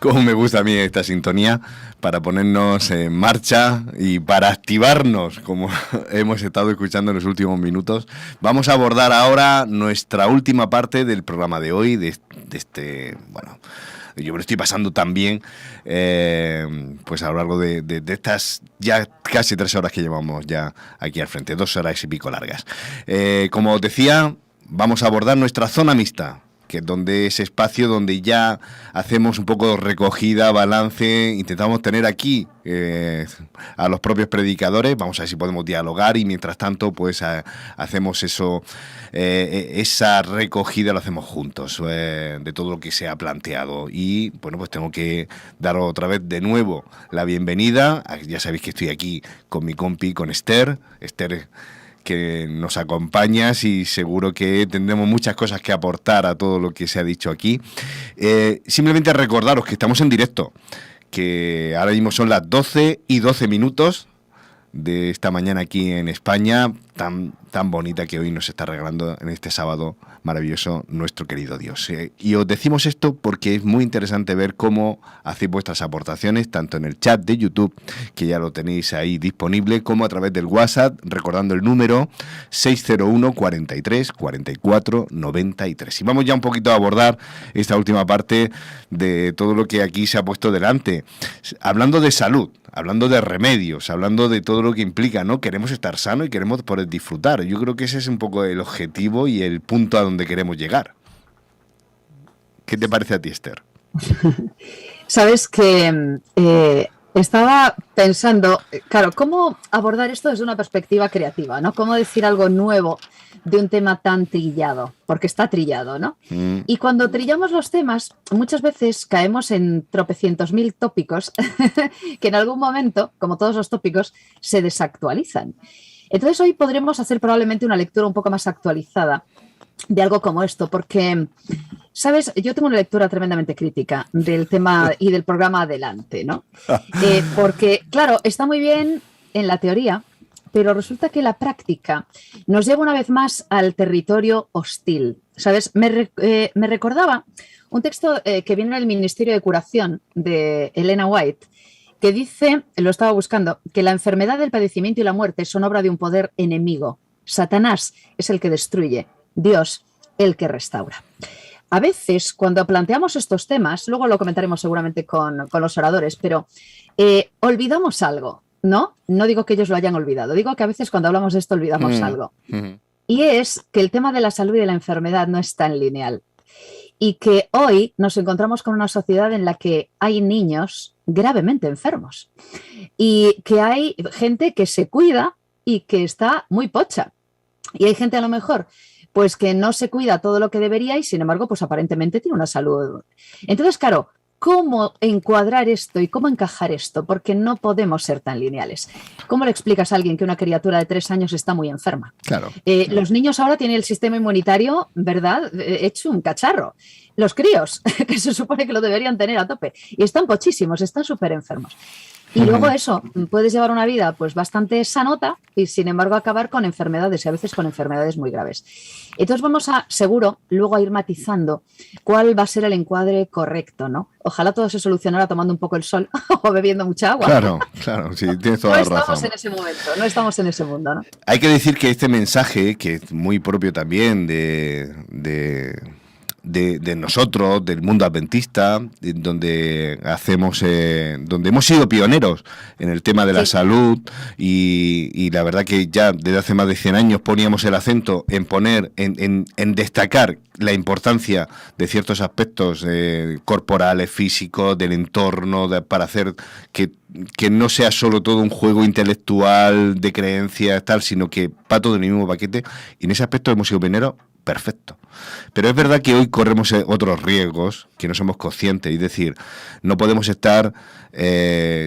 Cómo me gusta a mí esta sintonía para ponernos en marcha y para activarnos, como hemos estado escuchando en los últimos minutos. Vamos a abordar ahora nuestra última parte del programa de hoy, de este, bueno, yo me lo estoy pasando tan bien, pues a lo largo de estas ya casi 3 horas que llevamos ya aquí al frente, 2 horas y pico largas. Como os decía, vamos a abordar nuestra zona mixta, que es donde ese espacio donde ya hacemos un poco de recogida, balance, intentamos tener aquí a los propios predicadores, vamos a ver si podemos dialogar y mientras tanto pues hacemos eso, esa recogida lo hacemos juntos de todo lo que se ha planteado. Y bueno, pues tengo que dar otra vez de nuevo la bienvenida, ya sabéis que estoy aquí con mi compi, con Esther, que nos acompañas y seguro que tendremos muchas cosas que aportar a todo lo que se ha dicho aquí. Simplemente recordaros que estamos en directo, que ahora mismo son las 12:12 de esta mañana aquí en España, tan bonita que hoy nos está regalando en este sábado maravilloso nuestro querido Dios. Y os decimos esto porque es muy interesante ver cómo hacéis vuestras aportaciones, tanto en el chat de YouTube, que ya lo tenéis ahí disponible, como a través del WhatsApp, recordando el número 601 43 44 93. Y vamos ya un poquito a abordar esta última parte de todo lo que aquí se ha puesto delante, hablando de salud, hablando de remedios, hablando de todo lo que implica, ¿no? Queremos estar sanos y queremos poder disfrutar. Yo creo que ese es un poco el objetivo y el punto a donde queremos llegar. ¿Qué te parece a ti, Esther? Sabes que estaba pensando, claro, cómo abordar esto desde una perspectiva creativa, ¿no? Cómo decir algo nuevo de un tema tan trillado, porque está trillado, ¿no? Y cuando trillamos los temas, muchas veces caemos en tropecientos mil tópicos que en algún momento, como todos los tópicos, se desactualizan. Entonces hoy podremos hacer probablemente una lectura un poco más actualizada de algo como esto, porque, ¿sabes? Yo tengo una lectura tremendamente crítica del tema y del programa Adelante, ¿no? Porque, claro, está muy bien en la teoría, pero resulta que la práctica nos lleva una vez más al territorio hostil, ¿sabes? Me recordaba un texto que viene del Ministerio de Curación de Elena White, que dice, lo estaba buscando, que la enfermedad, el padecimiento y la muerte son obra de un poder enemigo. Satanás es el que destruye, Dios el que restaura. A veces, cuando planteamos estos temas, luego lo comentaremos seguramente con los oradores, pero olvidamos algo, ¿no? No digo que ellos lo hayan olvidado, digo que a veces cuando hablamos de esto olvidamos algo. Y es que el tema de la salud y de la enfermedad no es tan lineal. Y que hoy nos encontramos con una sociedad en la que hay niños gravemente enfermos y que hay gente que se cuida y que está muy pocha. Y hay gente a lo mejor pues que no se cuida todo lo que debería y sin embargo pues aparentemente tiene una salud. Entonces, claro, ¿cómo encuadrar esto y cómo encajar esto? Porque no podemos ser tan lineales. ¿Cómo le explicas a alguien que una criatura de 3 años está muy enferma? Claro. Los niños ahora tienen el sistema inmunitario, ¿verdad? Hecho un cacharro. Los críos, que se supone que lo deberían tener a tope, y están pochísimos, están súper enfermos. Y luego eso, puedes llevar una vida pues bastante sanota y sin embargo acabar con enfermedades y a veces con enfermedades muy graves. Entonces vamos a, seguro, luego a ir matizando cuál va a ser el encuadre correcto, ¿no? Ojalá todo se solucionara tomando un poco el sol o bebiendo mucha agua. Claro, sí, tienes toda la razón. No estamos en ese momento, no estamos en ese mundo, ¿no? Hay que decir que este mensaje, que es muy propio también de nosotros, del mundo adventista, donde donde hemos sido pioneros en el tema de la salud y la verdad que ya desde hace más de 100 años poníamos el acento en poner, en destacar la importancia de ciertos aspectos corporales, físicos, del entorno, para hacer que no sea solo todo un juego intelectual de creencias, tal, sino que va todo en el mismo paquete, y en ese aspecto hemos sido pioneros. Perfecto. Pero es verdad que hoy corremos otros riesgos que no somos conscientes. Es decir, no podemos estar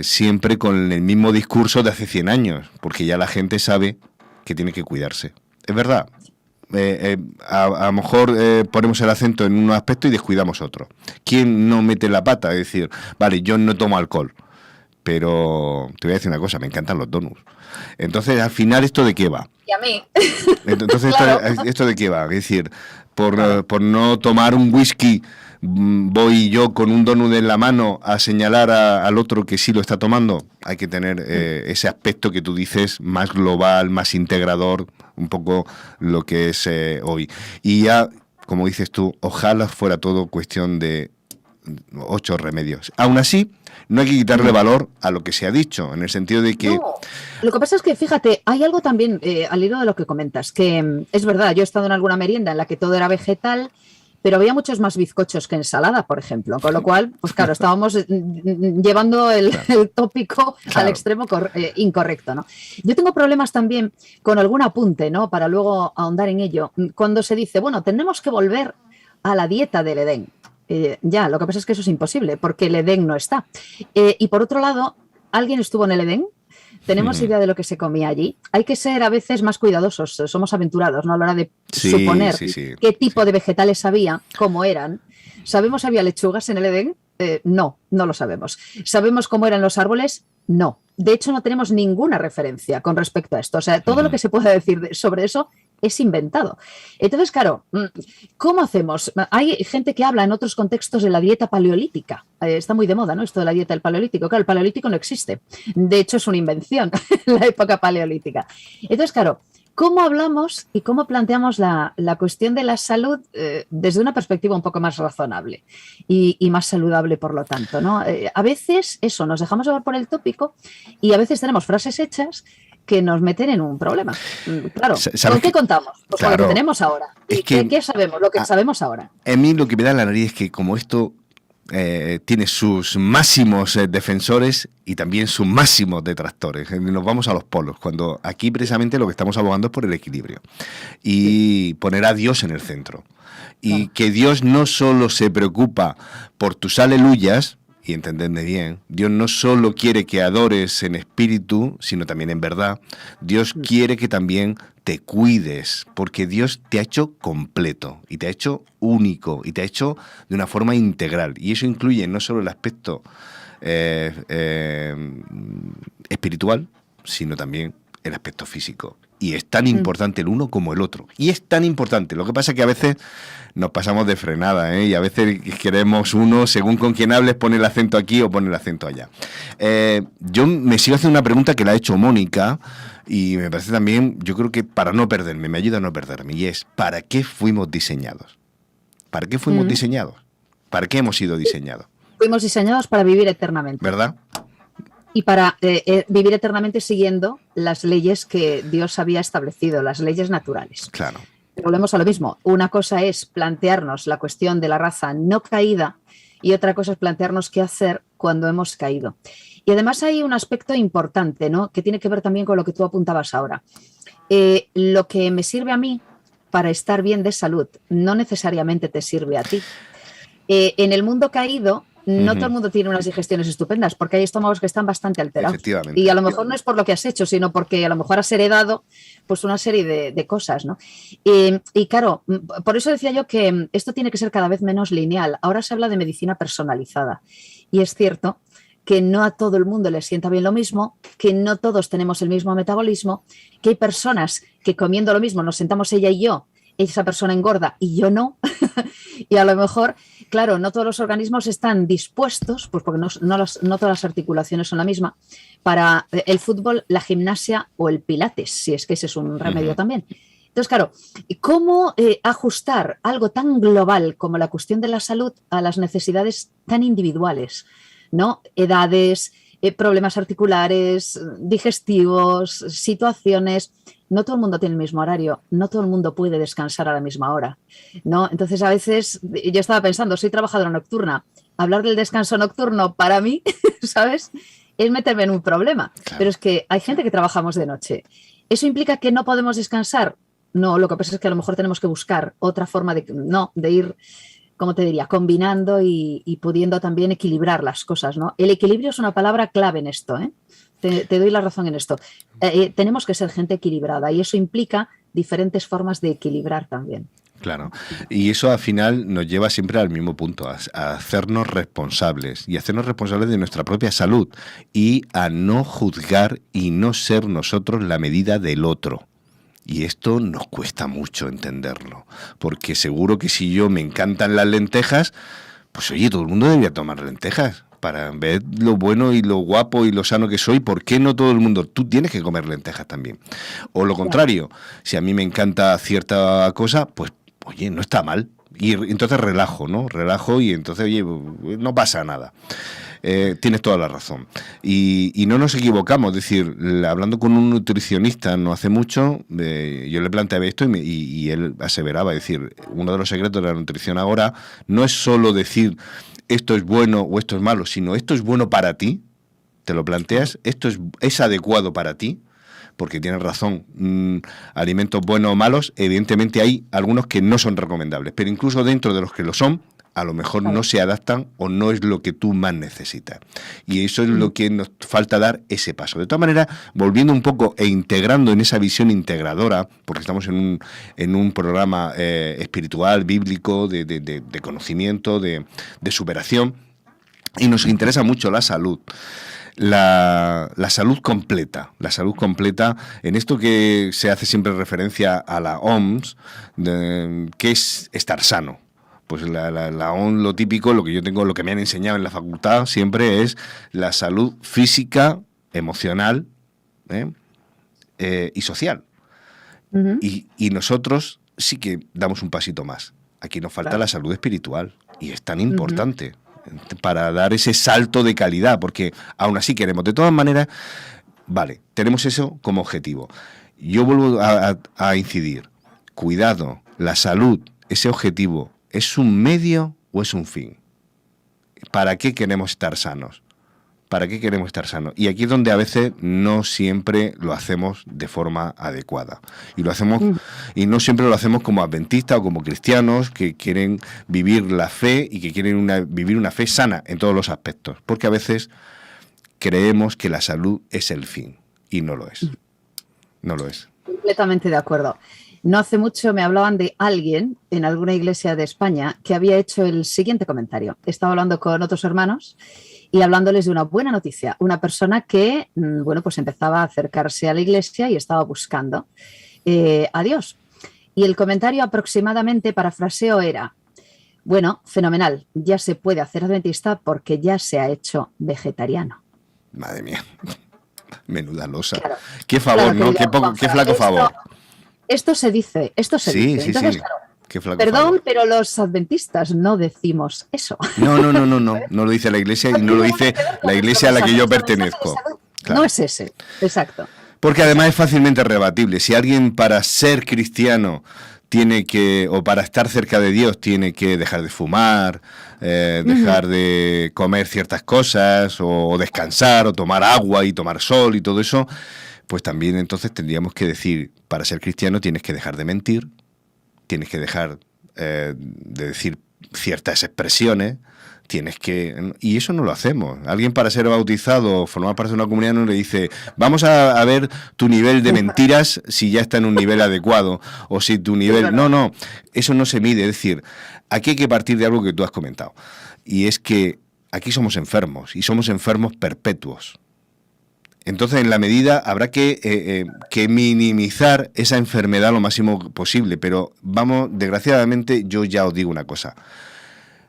siempre con el mismo discurso de hace 100 años, porque ya la gente sabe que tiene que cuidarse. Es verdad. A lo mejor ponemos el acento en un aspecto y descuidamos otro. ¿Quién no mete la pata? Es decir, vale, yo no tomo alcohol, pero te voy a decir una cosa, me encantan los donuts. Entonces, al final, ¿esto de qué va? Y a mí. Entonces, claro. ¿Esto de qué va? Es decir, por no tomar un whisky voy yo con un donut en la mano a señalar al otro que sí lo está tomando. Hay que tener ese aspecto que tú dices más global, más integrador, un poco lo que es hoy. Y ya, como dices tú, ojalá fuera todo cuestión de 8 remedios. Aún así, no hay que quitarle valor a lo que se ha dicho, en el sentido de que... No, lo que pasa es que, fíjate, hay algo también, al hilo de lo que comentas, que es verdad, yo he estado en alguna merienda en la que todo era vegetal, pero había muchos más bizcochos que ensalada, por ejemplo, con lo cual, pues claro, estábamos llevando el tópico al extremo incorrecto, ¿no? Yo tengo problemas también con algún apunte, ¿no? Para luego ahondar en ello, cuando se dice, bueno, tenemos que volver a la dieta del Edén. Ya, lo que pasa es que eso es imposible, porque el Edén no está. Y por otro lado, ¿alguien estuvo en el Edén? ¿Tenemos idea de lo que se comía allí? Hay que ser a veces más cuidadosos, somos aventurados, ¿no? A la hora de suponer qué tipo de vegetales había, cómo eran. ¿Sabemos si había lechugas en el Edén? No, no lo sabemos. ¿Sabemos cómo eran los árboles? No. De hecho, no tenemos ninguna referencia con respecto a esto. O sea, todo lo que se pueda decir sobre eso es inventado. Entonces, claro, ¿cómo hacemos? Hay gente que habla en otros contextos de la dieta paleolítica. Está muy de moda, ¿no? Esto de la dieta del paleolítico. Claro, el paleolítico no existe. De hecho, es una invención, la época paleolítica. Entonces, claro, ¿cómo hablamos y cómo planteamos la cuestión de la salud desde una perspectiva un poco más razonable y más saludable, por lo tanto, ¿no? A veces eso, nos dejamos llevar por el tópico y a veces tenemos frases hechas que nos meten en un problema. Claro, ¿con qué contamos? Pues con lo que tenemos ahora. ¿Y qué sabemos? Lo que sabemos ahora. A mí lo que me da en la nariz es que como esto tiene sus máximos defensores y también sus máximos detractores. Nos vamos a los polos, cuando aquí precisamente lo que estamos abogando es por el equilibrio y poner a Dios en el centro. Y que Dios no solo se preocupa por tus aleluyas, y entendedme bien, Dios no solo quiere que adores en espíritu, sino también en verdad. Dios quiere que también te cuides, porque Dios te ha hecho completo, y te ha hecho único, y te ha hecho de una forma integral. Y eso incluye no solo el aspecto espiritual, sino también el aspecto físico. Y es tan importante el uno como el otro. Y es tan importante. Lo que pasa es que a veces nos pasamos de frenada, y a veces queremos uno, según con quien hables, pone el acento aquí o pone el acento allá. Yo me sigo haciendo una pregunta que la ha hecho Mónica y me parece también, yo creo que para no perderme, me ayuda a no perderme, y es, ¿para qué fuimos diseñados? ¿Para qué fuimos diseñados? ¿Para qué hemos sido diseñados? Fuimos diseñados para vivir eternamente. ¿Verdad? Y para vivir eternamente siguiendo las leyes que Dios había establecido, las leyes naturales. Claro. Volvemos a lo mismo. Una cosa es plantearnos la cuestión de la raza no caída y otra cosa es plantearnos qué hacer cuando hemos caído. Y además hay un aspecto importante, ¿no? Que tiene que ver también con lo que tú apuntabas ahora. Lo que me sirve a mí para estar bien de salud no necesariamente te sirve a ti. En el mundo caído, no todo el mundo tiene unas digestiones estupendas, porque hay estómagos que están bastante alterados. Y a lo mejor no es por lo que has hecho, sino porque a lo mejor has heredado pues una serie de cosas, ¿no? Y claro, por eso decía yo que esto tiene que ser cada vez menos lineal. Ahora se habla de medicina personalizada. Y es cierto que no a todo el mundo le sienta bien lo mismo, que no todos tenemos el mismo metabolismo, que hay personas que comiendo lo mismo, nos sentamos ella y yo, esa persona engorda y yo no, y a lo mejor, claro, no todos los organismos están dispuestos, pues porque no todas las articulaciones son la misma, para el fútbol, la gimnasia o el pilates, si es que ese es un remedio también. Entonces, claro, ¿cómo ajustar algo tan global como la cuestión de la salud a las necesidades tan individuales, ¿no? Edades, problemas articulares, digestivos, situaciones. No todo el mundo tiene el mismo horario, no todo el mundo puede descansar a la misma hora, ¿no? Entonces, a veces, yo estaba pensando, soy trabajadora nocturna, hablar del descanso nocturno para mí, ¿sabes?, es meterme en un problema. Claro. Pero es que hay gente que trabajamos de noche. ¿Eso implica que no podemos descansar? No, lo que pasa es que a lo mejor tenemos que buscar otra forma de ir, ¿cómo te diría?, combinando y pudiendo también equilibrar las cosas, ¿no? El equilibrio es una palabra clave en esto, ¿eh? Te doy la razón en esto. Tenemos que ser gente equilibrada y eso implica diferentes formas de equilibrar también. Claro, y eso al final nos lleva siempre al mismo punto, a hacernos responsables y hacernos responsables de nuestra propia salud y a no juzgar y no ser nosotros la medida del otro. Y esto nos cuesta mucho entenderlo, porque seguro que si yo me encantan las lentejas, pues oye, todo el mundo debería tomar lentejas para ver lo bueno y lo guapo y lo sano que soy. ¿Por qué no todo el mundo? Tú tienes que comer lentejas también. O lo contrario, si a mí me encanta cierta cosa, pues oye, no está mal. Y entonces relajo, ¿no? Relajo y entonces, oye, no pasa nada. Tienes toda la razón. Y no nos equivocamos. Es decir, hablando con un nutricionista no hace mucho, yo le planteaba esto y él aseveraba, es decir, uno de los secretos de la nutrición ahora no es solo decir esto es bueno o esto es malo, sino esto es bueno para ti, te lo planteas, esto es adecuado para ti, porque tienes razón, alimentos buenos o malos, evidentemente hay algunos que no son recomendables, pero incluso dentro de los que lo son, a lo mejor no se adaptan o no es lo que tú más necesitas. Y eso es lo que nos falta dar ese paso. De todas maneras, volviendo un poco e integrando en esa visión integradora, porque estamos en un programa espiritual, bíblico, de conocimiento, de superación, y nos interesa mucho la salud. La salud completa, en esto que se hace siempre referencia a la OMS, que es estar sano. Pues la OMS, lo típico, lo que yo tengo, lo que me han enseñado en la facultad siempre es la salud física, emocional y social. Uh-huh. Y nosotros sí que damos un pasito más. Aquí nos falta la salud espiritual y es tan importante. Uh-huh. Para dar ese salto de calidad, porque aún así queremos. De todas maneras, vale, tenemos eso como objetivo. Yo vuelvo a incidir. Cuidado, la salud, ese objetivo, ¿es un medio o es un fin? ¿Para qué queremos estar sanos? ¿Para qué queremos estar sanos? Y aquí es donde a veces no siempre lo hacemos de forma adecuada. Y lo hacemos, y no siempre lo hacemos como adventistas o como cristianos que quieren vivir la fe y que quieren vivir una fe sana en todos los aspectos. Porque a veces creemos que la salud es el fin. Y no lo es. No lo es. Completamente de acuerdo. No hace mucho me hablaban de alguien en alguna iglesia de España que había hecho el siguiente comentario. Estaba hablando con otros hermanos y hablándoles de una buena noticia. Una persona que, bueno, pues empezaba a acercarse a la iglesia y estaba buscando a Dios. Y el comentario aproximadamente, parafraseo, era: bueno, fenomenal, ya se puede hacer adventista porque ya se ha hecho vegetariano. Madre mía, menuda losa. Claro, qué favor, claro, ¿no? Qué flaco favor. Esto se dice. Sí, Entonces, sí. Claro, perdón, favor. Pero los adventistas no decimos eso. No lo dice la iglesia y no lo dice la iglesia a la que yo pertenezco. Claro. No es ese, exacto. Porque además es fácilmente rebatible. Si alguien para ser cristiano tiene que, o para estar cerca de Dios, tiene que dejar de fumar, dejar de comer ciertas cosas, o descansar, o tomar agua y tomar sol y todo eso, pues también entonces tendríamos que decir, para ser cristiano tienes que dejar de mentir, tienes que dejar de decir ciertas expresiones, tienes que... Y eso no lo hacemos. Alguien para ser bautizado o formar parte de una comunidad no le dice, vamos a ver tu nivel de mentiras si ya está en un nivel adecuado, o si tu nivel... No, eso no se mide. Es decir, aquí hay que partir de algo que tú has comentado, y es que aquí somos enfermos, y somos enfermos perpetuos. Entonces, en la medida, habrá que minimizar esa enfermedad lo máximo posible, pero vamos, desgraciadamente, yo ya os digo una cosa.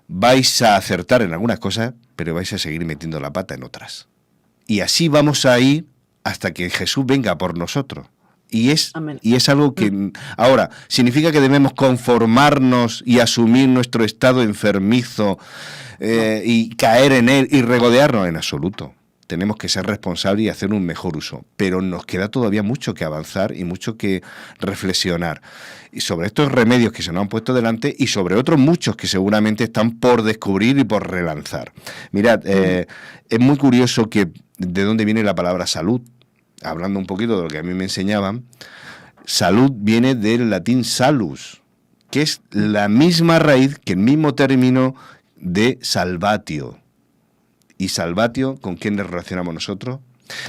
Vais a acertar en algunas cosas, pero vais a seguir metiendo la pata en otras. Y así vamos a ir hasta que Jesús venga por nosotros. Y es algo que... Ahora, ¿significa que debemos conformarnos y asumir nuestro estado enfermizo y caer en él y regodearnos? En absoluto. Tenemos que ser responsables y hacer un mejor uso. Pero nos queda todavía mucho que avanzar y mucho que reflexionar. Y sobre estos remedios que se nos han puesto delante y sobre otros muchos que seguramente están por descubrir y por relanzar. Mirad, es muy curioso que de dónde viene la palabra salud. Hablando un poquito de lo que a mí me enseñaban, salud viene del latín salus, que es la misma raíz que el mismo término de salvatio. ¿Y salvatio con quién nos relacionamos nosotros?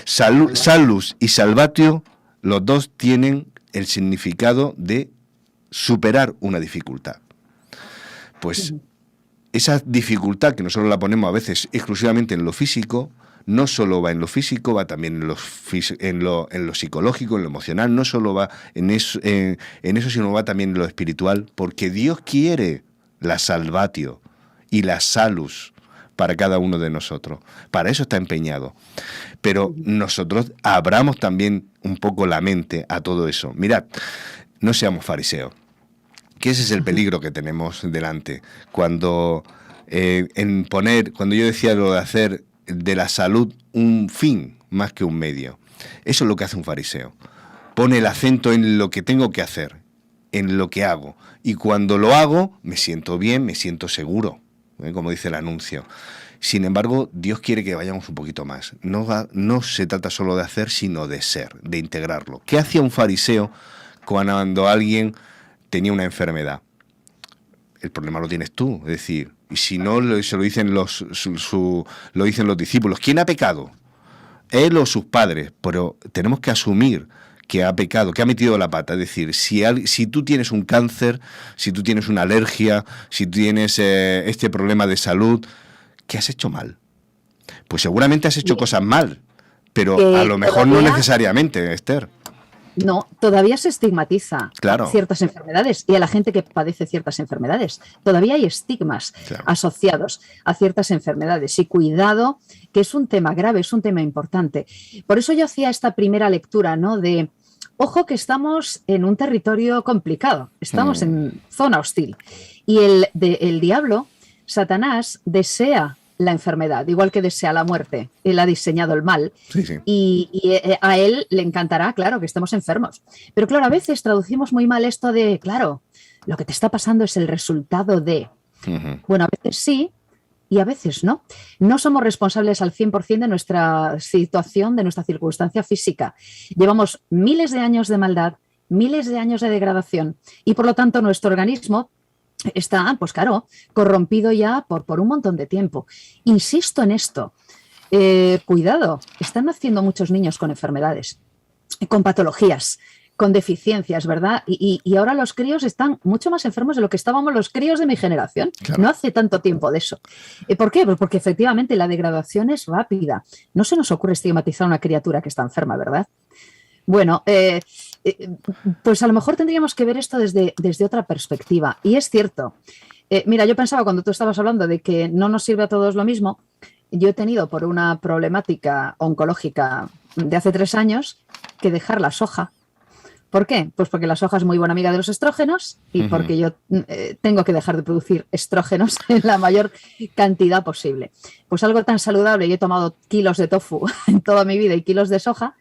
Salus y salvatio, los dos tienen el significado de superar una dificultad. Pues esa dificultad que nosotros la ponemos a veces exclusivamente en lo físico, no solo va en lo físico, va también en lo psicológico, en lo emocional, no solo va en eso, sino va también en lo espiritual, porque Dios quiere la salvatio. y la salus para cada uno de nosotros. Para eso está empeñado. Pero nosotros abramos también un poco la mente a todo eso. Mirad, no seamos fariseos, que ese es el peligro que tenemos delante. Cuando cuando yo decía lo de hacer de la salud un fin más que un medio, eso es lo que hace un fariseo. Pone el acento en lo que tengo que hacer, en lo que hago. Y cuando lo hago, me siento bien, me siento seguro, como dice el anuncio. Sin embargo, Dios quiere que vayamos un poquito más. No se trata solo de hacer, sino de ser, de integrarlo. ¿Qué hacía un fariseo cuando alguien tenía una enfermedad? El problema lo tienes tú, es decir, y si no, se lo dicen lo dicen los discípulos. ¿Quién ha pecado? Él o sus padres. Pero tenemos que asumir que ha pecado, que ha metido la pata. Es decir, si tú tienes un cáncer, si tú tienes una alergia, si tú tienes este problema de salud, ¿qué has hecho mal? Pues seguramente has hecho cosas mal, pero a lo mejor no necesariamente, Esther. No, todavía se estigmatiza claro. ciertas enfermedades y a la gente que padece ciertas enfermedades. Todavía hay estigmas asociados a ciertas enfermedades. Y cuidado, que es un tema grave, es un tema importante. Por eso yo hacía esta primera lectura, ¿no? De, ojo que estamos en un territorio complicado, estamos en zona hostil. Y el diablo, Satanás, desea la enfermedad, igual que desea la muerte. Él ha diseñado el mal y a él le encantará, claro, que estemos enfermos. Pero claro, a veces traducimos muy mal esto de, claro, lo que te está pasando es el resultado de... Bueno, a veces sí y a veces no. No somos responsables al 100% de nuestra situación, de nuestra circunstancia física. Llevamos miles de años de maldad, miles de años de degradación y por lo tanto nuestro organismo está, pues claro, corrompido ya por un montón de tiempo. Insisto en esto. Cuidado, están naciendo muchos niños con enfermedades, con patologías, con deficiencias, ¿verdad? Y ahora los críos están mucho más enfermos de lo que estábamos los críos de mi generación. Claro. No hace tanto tiempo de eso. ¿Por qué? Pues porque efectivamente la degradación es rápida. No se nos ocurre estigmatizar a una criatura que está enferma, ¿verdad? Bueno, pues a lo mejor tendríamos que ver esto desde otra perspectiva. Y es cierto. Mira, yo pensaba cuando tú estabas hablando de que no nos sirve a todos lo mismo, yo he tenido por una problemática oncológica de hace 3 años que dejar la soja. ¿Por qué? Pues porque la soja es muy buena amiga de los estrógenos y porque yo tengo que dejar de producir estrógenos en la mayor cantidad posible. Pues algo tan saludable, y he tomado kilos de tofu en toda mi vida y kilos de soja,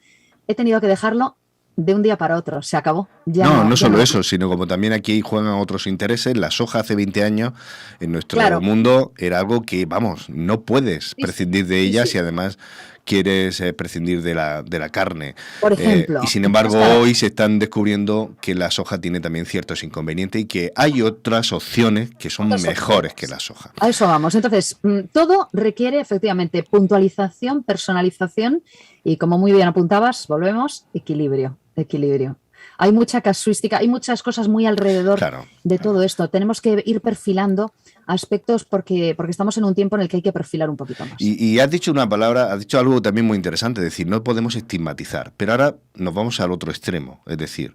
he tenido que dejarlo de un día para otro, se acabó. Ya no solo eso, sino como también aquí juegan otros intereses. La soja hace 20 años en nuestro mundo era algo que, vamos, no puedes prescindir de ella si además quieres prescindir de la carne. Por ejemplo. Y sin embargo, hoy se están descubriendo que la soja tiene también ciertos inconvenientes y que hay otras opciones que son mejores que la soja. A eso vamos. Entonces, todo requiere efectivamente puntualización, personalización y, como muy bien apuntabas, volvemos, equilibrio. Hay mucha casuística, hay muchas cosas muy alrededor de todo esto. Tenemos que ir perfilando aspectos porque estamos en un tiempo en el que hay que perfilar un poquito más. Y has dicho una palabra, has dicho algo también muy interesante, es decir, no podemos estigmatizar, pero ahora nos vamos al otro extremo, es decir,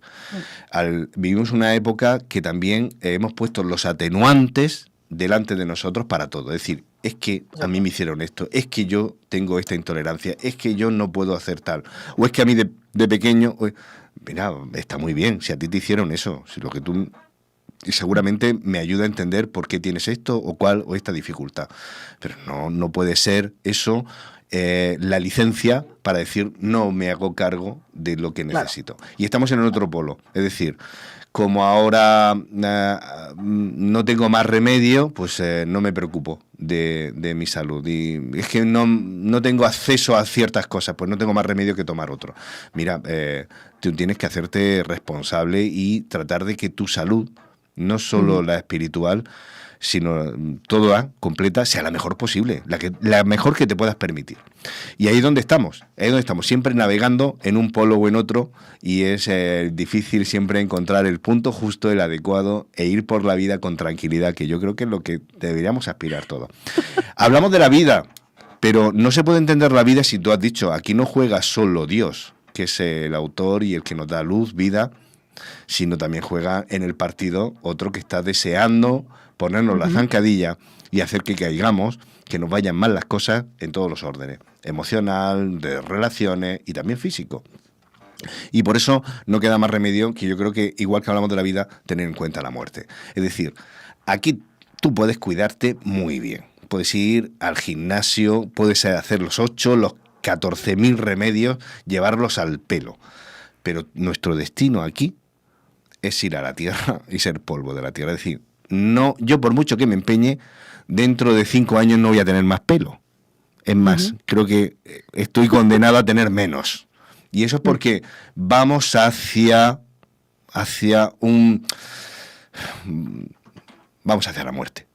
vivimos una época que también hemos puesto los atenuantes delante de nosotros para todo, es decir, es que a mí me hicieron esto, es que yo tengo esta intolerancia, es que yo no puedo hacer tal, o es que a mí de pequeño, mira, está muy bien, si a ti te hicieron eso, si lo que tú... Y seguramente me ayuda a entender por qué tienes esto o cuál o esta dificultad. Pero no puede ser eso la licencia para decir no me hago cargo de lo que necesito. Y estamos en el otro polo. Es decir, como ahora no tengo más remedio, pues no me preocupo de mi salud. Y es que no tengo acceso a ciertas cosas, pues no tengo más remedio que tomar otro. Mira, tú tienes que hacerte responsable y tratar de que tu salud, no solo la espiritual, sino toda completa, sea la mejor posible, la mejor que te puedas permitir. Y ahí es donde estamos, siempre navegando en un polo o en otro, y es difícil siempre encontrar el punto justo, el adecuado, e ir por la vida con tranquilidad, que yo creo que es lo que deberíamos aspirar todos. Hablamos de la vida, pero no se puede entender la vida si tú has dicho, aquí no juega solo Dios, que es el autor y el que nos da luz, vida, sino también juega en el partido otro que está deseando ponernos la zancadilla y hacer que caigamos, que nos vayan mal las cosas en todos los órdenes, emocional, de relaciones y también físico. Y por eso no queda más remedio que yo creo que, igual que hablamos de la vida, tener en cuenta la muerte. Es decir, aquí tú puedes cuidarte muy bien. Puedes ir al gimnasio, puedes hacer los 8, los 14.000 remedios, llevarlos al pelo. Pero nuestro destino aquí es ir a la tierra y ser polvo de la tierra. Es decir, no, yo por mucho que me empeñe, dentro de 5 años no voy a tener más pelo. Es más, creo que estoy condenado a tener menos. Y eso es porque vamos hacia la muerte.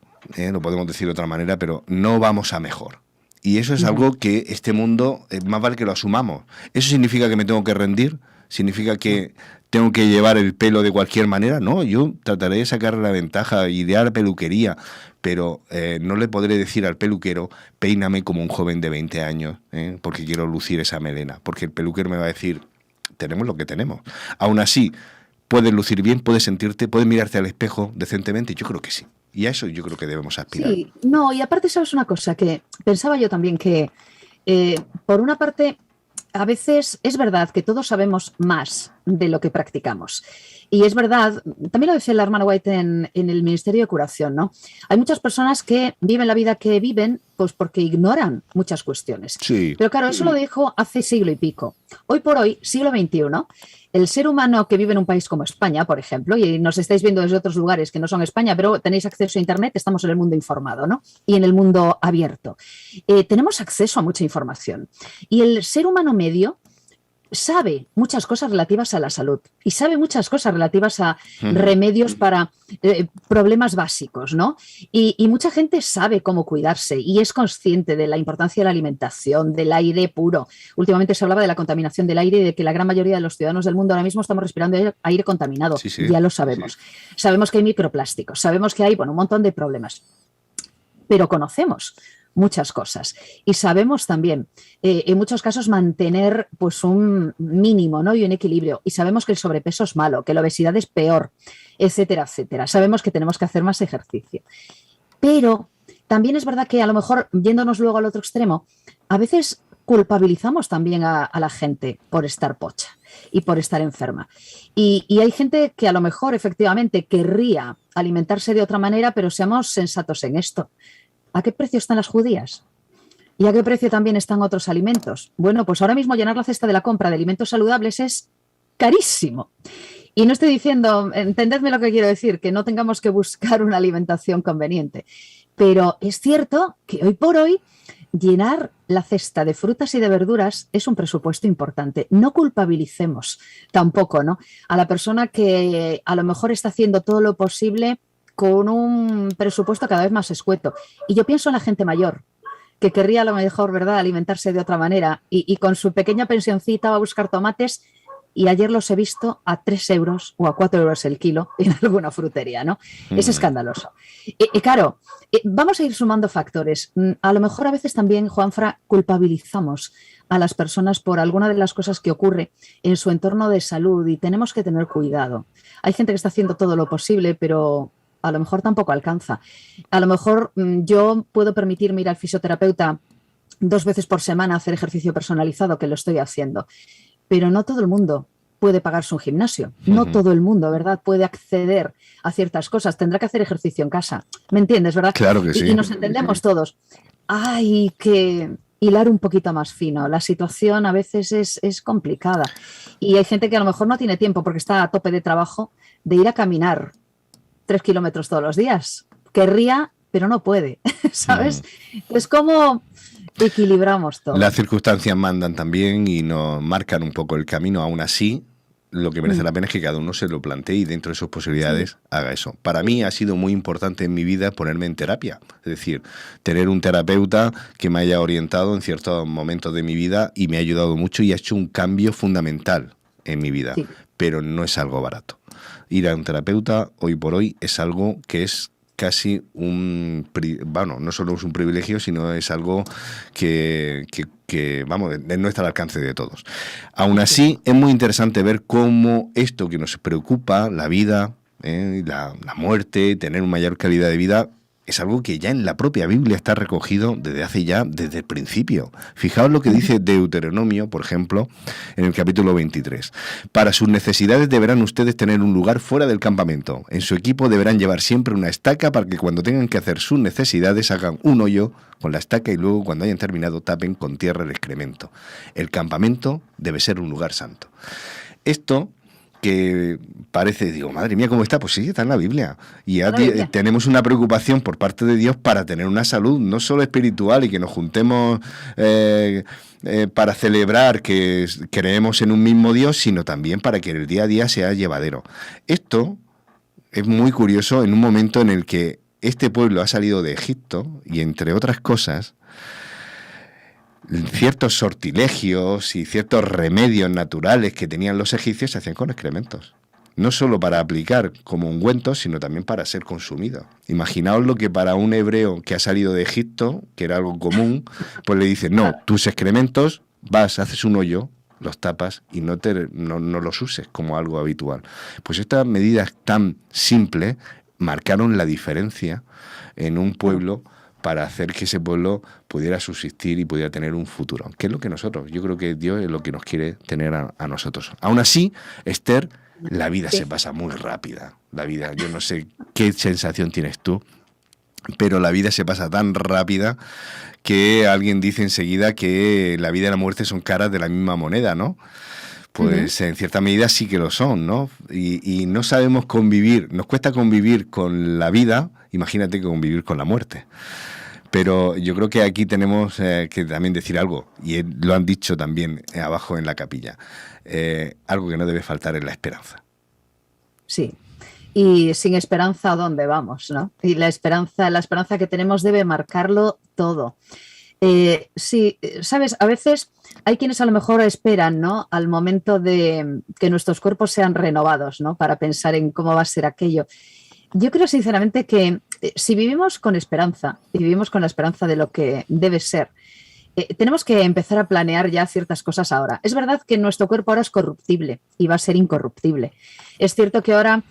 Lo podemos decir de otra manera, pero no vamos a mejor. Y eso es algo que este mundo, más vale que lo asumamos. ¿Eso significa que me tengo que rendir? ¿Significa que tengo que llevar el pelo de cualquier manera? No, yo trataré de sacar la ventaja, iré a la peluquería, pero no le podré decir al peluquero, peíname como un joven de 20 años, porque quiero lucir esa melena. Porque el peluquero me va a decir, tenemos lo que tenemos. Aún así, puedes lucir bien, puedes sentirte, puedes mirarte al espejo decentemente. Yo creo que sí. Y a eso yo creo que debemos aspirar. Sí, no, y aparte sabes una cosa, que pensaba yo también que, por una parte, a veces es verdad que todos sabemos más de lo que practicamos. Y es verdad, también lo decía la hermana White en el Ministerio de Curación, ¿no? Hay muchas personas que viven la vida que viven pues porque ignoran muchas cuestiones. Sí. Pero claro, eso lo dijo hace siglo y pico. Hoy por hoy, siglo XXI, el ser humano que vive en un país como España, por ejemplo, y nos estáis viendo desde otros lugares que no son España, pero tenéis acceso a Internet, estamos en el mundo informado, ¿no? Y en el mundo abierto. Tenemos acceso a mucha información. Y el ser humano medio sabe muchas cosas relativas a la salud y sabe muchas cosas relativas a remedios para problemas básicos, ¿no? Y mucha gente sabe cómo cuidarse y es consciente de la importancia de la alimentación, del aire puro. Últimamente se hablaba de la contaminación del aire y de que la gran mayoría de los ciudadanos del mundo ahora mismo estamos respirando aire contaminado. Sí, sí. Ya lo sabemos. Sí. Sabemos que hay microplásticos, sabemos que hay, bueno, un montón de problemas, pero conocemos muchas cosas y sabemos también en muchos casos mantener pues un mínimo, ¿no? Y un equilibrio, y sabemos que el sobrepeso es malo, que la obesidad es peor, etcétera, etcétera. Sabemos que tenemos que hacer más ejercicio, pero también es verdad que a lo mejor, yéndonos luego al otro extremo, a veces culpabilizamos también a la gente por estar pocha y por estar enferma. Y hay gente que a lo mejor efectivamente querría alimentarse de otra manera, pero seamos sensatos en esto. ¿A qué precio están las judías? ¿Y a qué precio también están otros alimentos? Bueno, pues ahora mismo llenar la cesta de la compra de alimentos saludables es carísimo. Y no estoy diciendo, entendedme lo que quiero decir, que no tengamos que buscar una alimentación conveniente. Pero es cierto que hoy por hoy llenar la cesta de frutas y de verduras es un presupuesto importante. No culpabilicemos tampoco, ¿no?, a la persona que a lo mejor está haciendo todo lo posible con un presupuesto cada vez más escueto. Y yo pienso en la gente mayor, que querría a lo mejor, ¿verdad?, alimentarse de otra manera y con su pequeña pensioncita va a buscar tomates y ayer los he visto a 3 euros o a 4 euros el kilo en alguna frutería, ¿no? Es escandaloso. Y claro, vamos a ir sumando factores. A lo mejor a veces también, Juanfra, culpabilizamos a las personas por alguna de las cosas que ocurre en su entorno de salud y tenemos que tener cuidado. Hay gente que está haciendo todo lo posible, pero a lo mejor tampoco alcanza. A lo mejor yo puedo permitirme ir al fisioterapeuta 2 veces por semana a hacer ejercicio personalizado, que lo estoy haciendo, pero no todo el mundo puede pagarse un gimnasio. No todo el mundo, ¿verdad?, puede acceder a ciertas cosas. Tendrá que hacer ejercicio en casa. ¿Me entiendes, verdad? Claro que sí. Y nos entendemos todos. Hay que hilar un poquito más fino. La situación a veces es complicada. Y hay gente que a lo mejor no tiene tiempo porque está a tope de trabajo de ir a caminar 3 kilómetros todos los días. Querría, pero no puede, ¿sabes? Es como equilibramos todo. Las circunstancias mandan también y nos marcan un poco el camino. Aún así, lo que merece la pena es que cada uno se lo plantee y dentro de sus posibilidades haga eso. Para mí ha sido muy importante en mi vida ponerme en terapia. Es decir, tener un terapeuta que me haya orientado en ciertos momentos de mi vida y me ha ayudado mucho y ha hecho un cambio fundamental en mi vida. Sí. Pero no es algo barato. Ir a un terapeuta hoy por hoy es algo que es casi no solo es un privilegio, sino es algo que vamos, no está al alcance de todos. Aún así, es muy interesante ver cómo esto que nos preocupa, la vida, la muerte, tener una mayor calidad de vida, es algo que ya en la propia Biblia está recogido desde el principio. Fijaos lo que dice Deuteronomio, por ejemplo, en el capítulo 23. Para sus necesidades deberán ustedes tener un lugar fuera del campamento. En su equipo deberán llevar siempre una estaca para que cuando tengan que hacer sus necesidades hagan un hoyo con la estaca y luego cuando hayan terminado tapen con tierra el excremento. El campamento debe ser un lugar santo. Esto que parece, digo, madre mía, ¿cómo está? Pues sí, está en la Biblia. Y ya tenemos una preocupación por parte de Dios para tener una salud, no solo espiritual, y que nos juntemos para celebrar que creemos en un mismo Dios, sino también para que el día a día sea llevadero. Esto es muy curioso en un momento en el que este pueblo ha salido de Egipto y, entre otras cosas, ciertos sortilegios y ciertos remedios naturales que tenían los egipcios se hacían con excrementos. No solo para aplicar como ungüentos, sino también para ser consumido. Imaginaos lo que para un hebreo que ha salido de Egipto, que era algo común, pues le dicen, no, tus excrementos, vas, haces un hoyo, los tapas y no los uses como algo habitual. Pues estas medidas tan simples marcaron la diferencia en un pueblo para hacer que ese pueblo pudiera subsistir y pudiera tener un futuro. ¿Qué es lo que yo creo que Dios es lo que nos quiere tener a nosotros? Aún así, Esther, la vida se pasa muy rápida. La vida, yo no sé qué sensación tienes tú, pero la vida se pasa tan rápida que alguien dice enseguida que la vida y la muerte son caras de la misma moneda, ¿no? Pues en cierta medida sí que lo son, ¿no? Y no sabemos convivir, nos cuesta convivir con la vida, imagínate convivir con la muerte. Pero yo creo que aquí tenemos que también decir algo, y lo han dicho también abajo en la capilla, algo que no debe faltar es la esperanza. Sí, y sin esperanza, ¿a dónde vamos, no? Y la esperanza que tenemos debe marcarlo todo. Sí, sabes, a veces hay quienes a lo mejor esperan, ¿no?, al momento de que nuestros cuerpos sean renovados, ¿no?, para pensar en cómo va a ser aquello. Yo creo sinceramente que si vivimos con esperanza y vivimos con la esperanza de lo que debe ser, tenemos que empezar a planear ya ciertas cosas ahora. Es verdad que nuestro cuerpo ahora es corruptible y va a ser incorruptible. Es cierto que ahora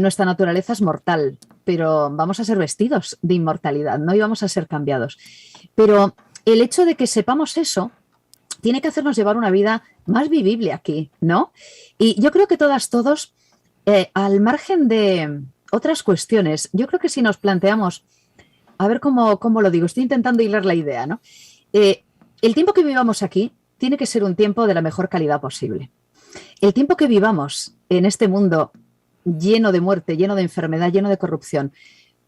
nuestra naturaleza es mortal, pero vamos a ser vestidos de inmortalidad, ¿no? Y vamos a ser cambiados. Pero el hecho de que sepamos eso tiene que hacernos llevar una vida más vivible aquí, ¿no? Y yo creo que todos, al margen de otras cuestiones, yo creo que si nos planteamos, a ver cómo lo digo, estoy intentando hilar la idea, ¿no? El tiempo que vivamos aquí tiene que ser un tiempo de la mejor calidad posible. El tiempo que vivamos en este mundo lleno de muerte, lleno de enfermedad, lleno de corrupción,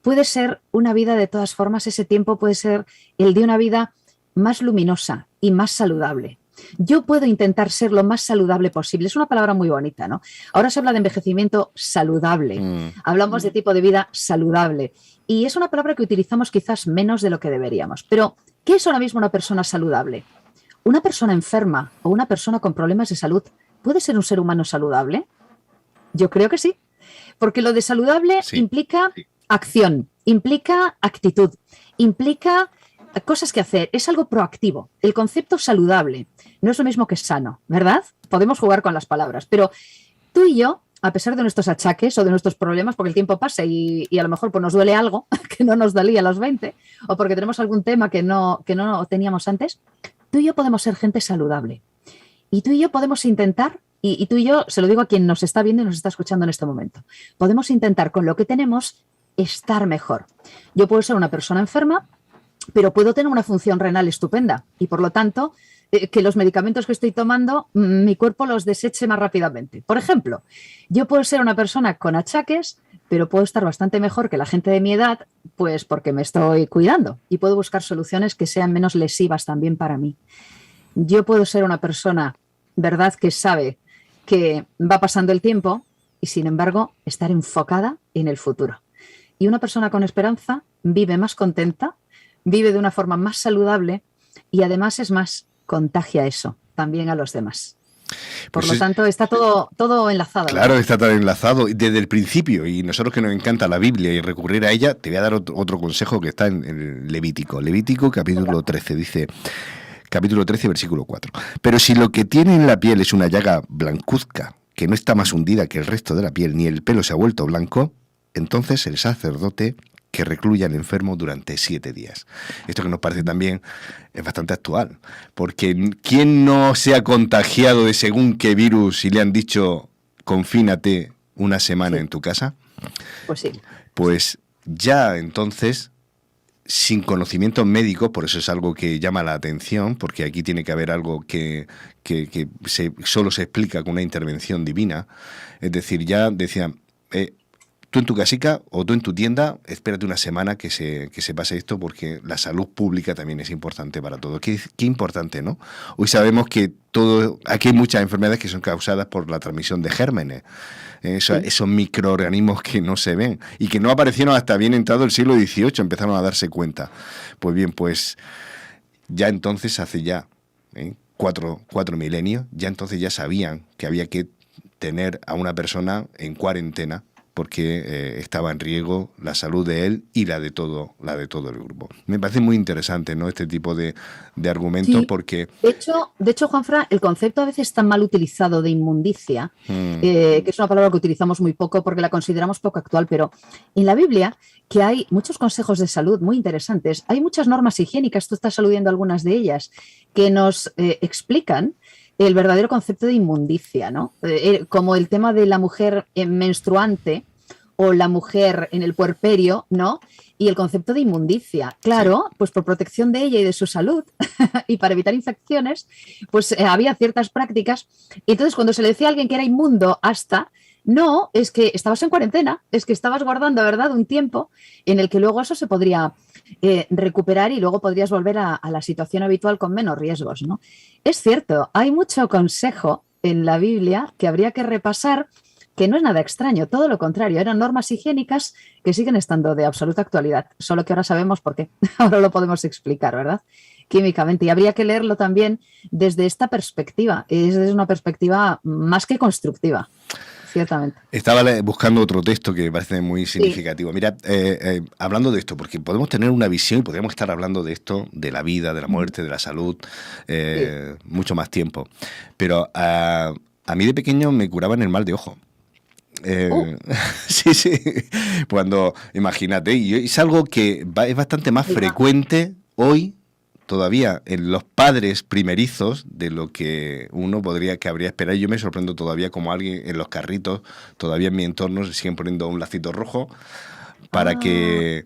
puede ser una vida, de todas formas, ese tiempo puede ser el de una vida más luminosa y más saludable. Yo puedo intentar ser lo más saludable posible. Es una palabra muy bonita, ¿no? Ahora se habla de envejecimiento saludable. Hablamos de tipo de vida saludable. Y es una palabra que utilizamos quizás menos de lo que deberíamos. Pero, ¿qué es ahora mismo una persona saludable? ¿Una persona enferma o una persona con problemas de salud puede ser un ser humano saludable? Yo creo que sí. Porque lo de saludable implica acción, implica actitud, implica cosas que hacer, es algo proactivo. El concepto saludable no es lo mismo que sano, ¿verdad? Podemos jugar con las palabras, pero tú y yo, a pesar de nuestros achaques o de nuestros problemas, porque el tiempo pasa y a lo mejor pues, nos duele algo que no nos dolía a los 20, o porque tenemos algún tema que no teníamos antes, tú y yo podemos ser gente saludable. Y tú y yo podemos intentar, y tú y yo, se lo digo a quien nos está viendo y nos está escuchando en este momento, podemos intentar con lo que tenemos estar mejor. Yo puedo ser una persona enferma, pero puedo tener una función renal estupenda y, por lo tanto, que los medicamentos que estoy tomando, mi cuerpo los deseche más rápidamente. Por ejemplo, yo puedo ser una persona con achaques, pero puedo estar bastante mejor que la gente de mi edad, pues porque me estoy cuidando y puedo buscar soluciones que sean menos lesivas también para mí. Yo puedo ser una persona, ¿verdad?, que sabe que va pasando el tiempo y, sin embargo, estar enfocada en el futuro. Y una persona con esperanza vive más contenta, vive de una forma más saludable y además es más, contagia eso también a los demás. Por lo tanto, está todo enlazado. Claro, está todo enlazado desde el principio, y nosotros que nos encanta la Biblia y recurrir a ella, te voy a dar otro consejo que está en Levítico. Levítico capítulo 13, dice, capítulo 13, versículo 4. Pero si lo que tiene en la piel es una llaga blancuzca, que no está más hundida que el resto de la piel, ni el pelo se ha vuelto blanco, entonces el sacerdote que recluya al enfermo durante 7 días. Esto que nos parece también es bastante actual, porque ¿quién no se ha contagiado de según qué virus y le han dicho confínate una semana en tu casa? Pues sí. Pues ya entonces, sin conocimientos médicos, por eso es algo que llama la atención, porque aquí tiene que haber algo que solo se explica con una intervención divina. Es decir, ya decían, tú en tu casica o tú en tu tienda, espérate una semana que se pase esto, porque la salud pública también es importante para todo. Qué importante, ¿no? Hoy sabemos que aquí hay muchas enfermedades que son causadas por la transmisión de gérmenes. Esos microorganismos que no se ven y que no aparecieron hasta bien entrado el siglo XVIII, empezaron a darse cuenta. Pues bien, pues ya entonces, hace ya 4 milenios, ya entonces ya sabían que había que tener a una persona en cuarentena porque estaba en riesgo la salud de él y la de todo el grupo. Me parece muy interesante, ¿no?, este tipo de argumentos, Sí. porque... De hecho, Juanfran, el concepto a veces está mal utilizado de inmundicia, que es una palabra que utilizamos muy poco porque la consideramos poco actual, pero en la Biblia, que hay muchos consejos de salud muy interesantes, hay muchas normas higiénicas, tú estás aludiendo a algunas de ellas, que nos explican el verdadero concepto de inmundicia, ¿no? Como el tema de la mujer menstruante o la mujer en el puerperio, ¿no? Y el concepto de inmundicia. Claro, pues por protección de ella y de su salud y para evitar infecciones, pues había ciertas prácticas. Y entonces cuando se le decía a alguien que era inmundo no, es que estabas en cuarentena, es que estabas guardando, ¿verdad?, un tiempo en el que luego eso se podría recuperar y luego podrías volver a la situación habitual con menos riesgos, ¿no? Es cierto, hay mucho consejo en la Biblia que habría que repasar, que no es nada extraño, todo lo contrario, eran normas higiénicas que siguen estando de absoluta actualidad, solo que ahora sabemos por qué, ahora lo podemos explicar, ¿verdad?, químicamente, y habría que leerlo también desde esta perspectiva, es desde una perspectiva más que constructiva. Ciertamente. Estaba buscando otro texto que me parece muy significativo. Sí. Mira, hablando de esto, porque podemos tener una visión y podríamos estar hablando de esto, de la vida, de la muerte, de la salud, mucho más tiempo. Pero a mí de pequeño me curaban el mal de ojo. Sí, cuando, imagínate, y es algo que es bastante más frecuente hoy todavía en los padres primerizos de lo que uno habría esperado. Yo me sorprendo todavía como alguien en los carritos, todavía en mi entorno se siguen poniendo un lacito rojo para que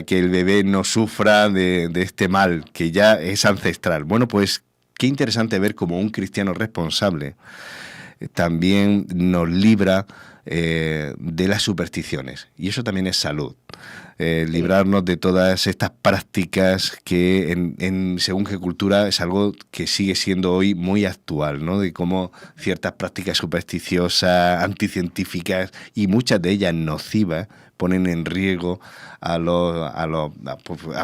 el bebé no sufra de este mal que ya es ancestral. Bueno, pues qué interesante ver cómo un cristiano responsable también nos libra de las supersticiones, y eso también es salud. Librarnos de todas estas prácticas que según qué cultura es algo que sigue siendo hoy muy actual, ¿no? De cómo ciertas prácticas supersticiosas, anticientíficas y muchas de ellas nocivas ponen en riesgo a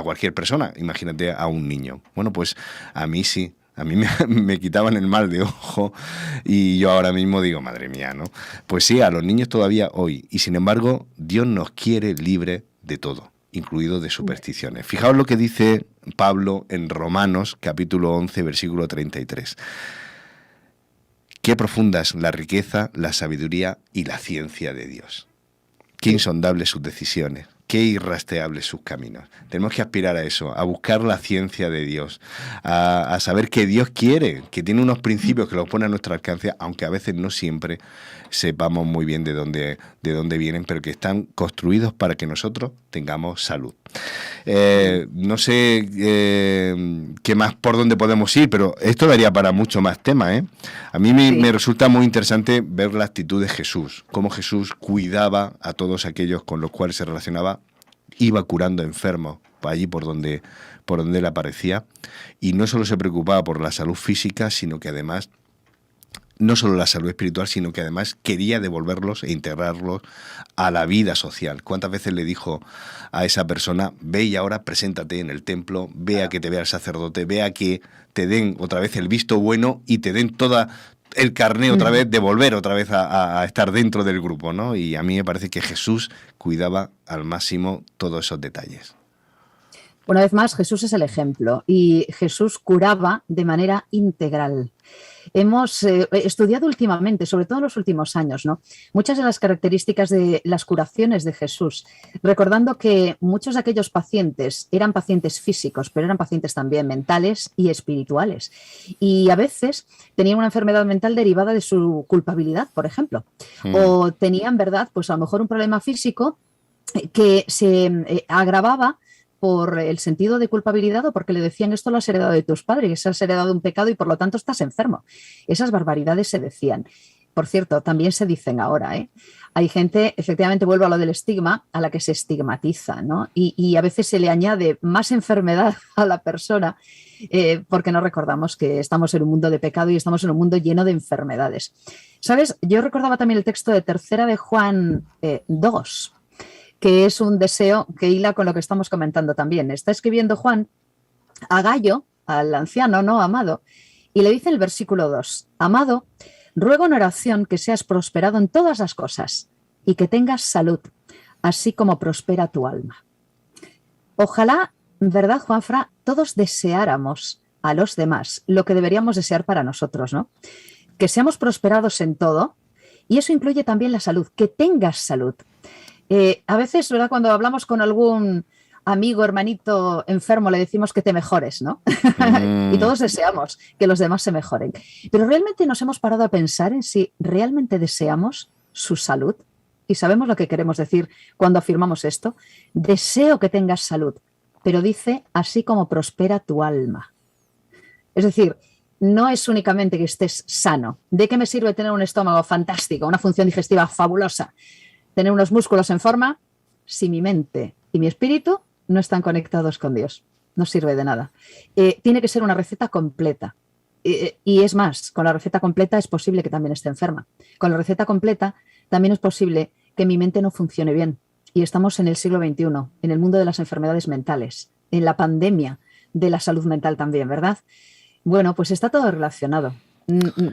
cualquier persona. Imagínate a un niño. Bueno, pues a mí sí. A mí me quitaban el mal de ojo y yo ahora mismo digo, madre mía, ¿no? Pues sí, a los niños todavía hoy. Y sin embargo, Dios nos quiere libre de todo, incluido de supersticiones. Fijaos lo que dice Pablo en Romanos, capítulo 11, versículo 33. Qué profunda es la riqueza, la sabiduría y la ciencia de Dios. Qué insondables sus decisiones. Qué irrastreables sus caminos. Tenemos que aspirar a eso, a buscar la ciencia de Dios, a saber que Dios quiere, que tiene unos principios que los pone a nuestro alcance, aunque a veces no siempre sepamos muy bien de dónde vienen, pero que están construidos para que nosotros tengamos salud. No sé qué más por dónde podemos ir, pero esto daría para mucho más tema, ¿eh? A mí me resulta muy interesante ver la actitud de Jesús, cómo Jesús cuidaba a todos aquellos con los cuales se relacionaba, iba curando enfermos allí por donde él aparecía, y no solo se preocupaba por la salud física, sino que además no solo la salud espiritual, sino que además quería devolverlos e integrarlos a la vida social. ¿Cuántas veces le dijo a esa persona, ve y ahora preséntate en el templo, ve a que te vea el sacerdote, ve a que te den otra vez el visto bueno y te den toda el carné otra vez, de volver otra vez a estar dentro del grupo, ¿no? Y a mí me parece que Jesús cuidaba al máximo todos esos detalles. Una vez más, Jesús es el ejemplo y Jesús curaba de manera integral. Hemos estudiado últimamente, sobre todo en los últimos años, ¿no? Muchas de las características de las curaciones de Jesús, recordando que muchos de aquellos pacientes eran pacientes físicos, pero eran pacientes también mentales y espirituales. Y a veces tenían una enfermedad mental derivada de su culpabilidad, por ejemplo, o tenían, ¿verdad?, pues a lo mejor un problema físico que se agravaba por el sentido de culpabilidad o porque le decían esto lo has heredado de tus padres, has heredado un pecado y por lo tanto estás enfermo. Esas barbaridades se decían. Por cierto, también se dicen ahora, ¿eh? Hay gente, efectivamente vuelvo a lo del estigma, a la que se estigmatiza, ¿no? Y a veces se le añade más enfermedad a la persona porque no recordamos que estamos en un mundo de pecado y estamos en un mundo lleno de enfermedades. ¿Sabes? Yo recordaba también el texto de Tercera de Juan 2, que es un deseo que hila con lo que estamos comentando también. Está escribiendo Juan a Gayo, al anciano no amado, y le dice el versículo 2, amado, ruego en oración que seas prosperado en todas las cosas y que tengas salud, así como prospera tu alma. Ojalá, ¿verdad, Juanfra? Todos deseáramos a los demás lo que deberíamos desear para nosotros, ¿no? Que seamos prosperados en todo, y eso incluye también la salud, que tengas salud. A veces, ¿verdad?, cuando hablamos con algún amigo, hermanito enfermo, le decimos que te mejores, ¿no? Y todos deseamos que los demás se mejoren. Pero realmente nos hemos parado a pensar en si realmente deseamos su salud. Y sabemos lo que queremos decir cuando afirmamos esto. Deseo que tengas salud, pero dice, así como prospera tu alma. Es decir, no es únicamente que estés sano. ¿De qué me sirve tener un estómago fantástico, una función digestiva fabulosa, tener unos músculos en forma, si mi mente y mi espíritu no están conectados con Dios? No sirve de nada. Tiene que ser una receta completa. Y es más, con la receta completa es posible que también esté enferma. Con la receta completa también es posible que mi mente no funcione bien. Y estamos en el siglo XXI, en el mundo de las enfermedades mentales, en la pandemia de la salud mental también, ¿verdad? Bueno, pues está todo relacionado.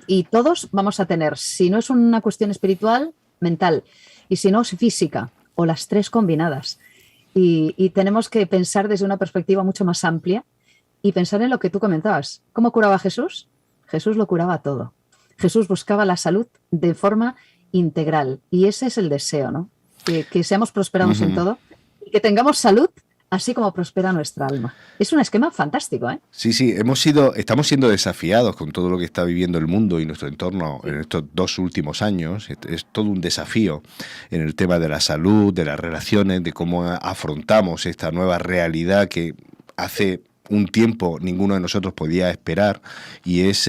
Y todos vamos a tener, si no es una cuestión espiritual, mental, y si no es física, o las tres combinadas. Y tenemos que pensar desde una perspectiva mucho más amplia y pensar en lo que tú comentabas. ¿Cómo curaba Jesús? Jesús lo curaba todo. Jesús buscaba la salud de forma integral. Y ese es el deseo, ¿no? Que seamos prosperados en todo y que tengamos salud así como prospera nuestra alma. Es un esquema fantástico, ¿eh? Sí, estamos siendo desafiados con todo lo que está viviendo el mundo y nuestro entorno en estos 2 últimos años. Es todo un desafío en el tema de la salud, de las relaciones, de cómo afrontamos esta nueva realidad que hace un tiempo ninguno de nosotros podía esperar, y es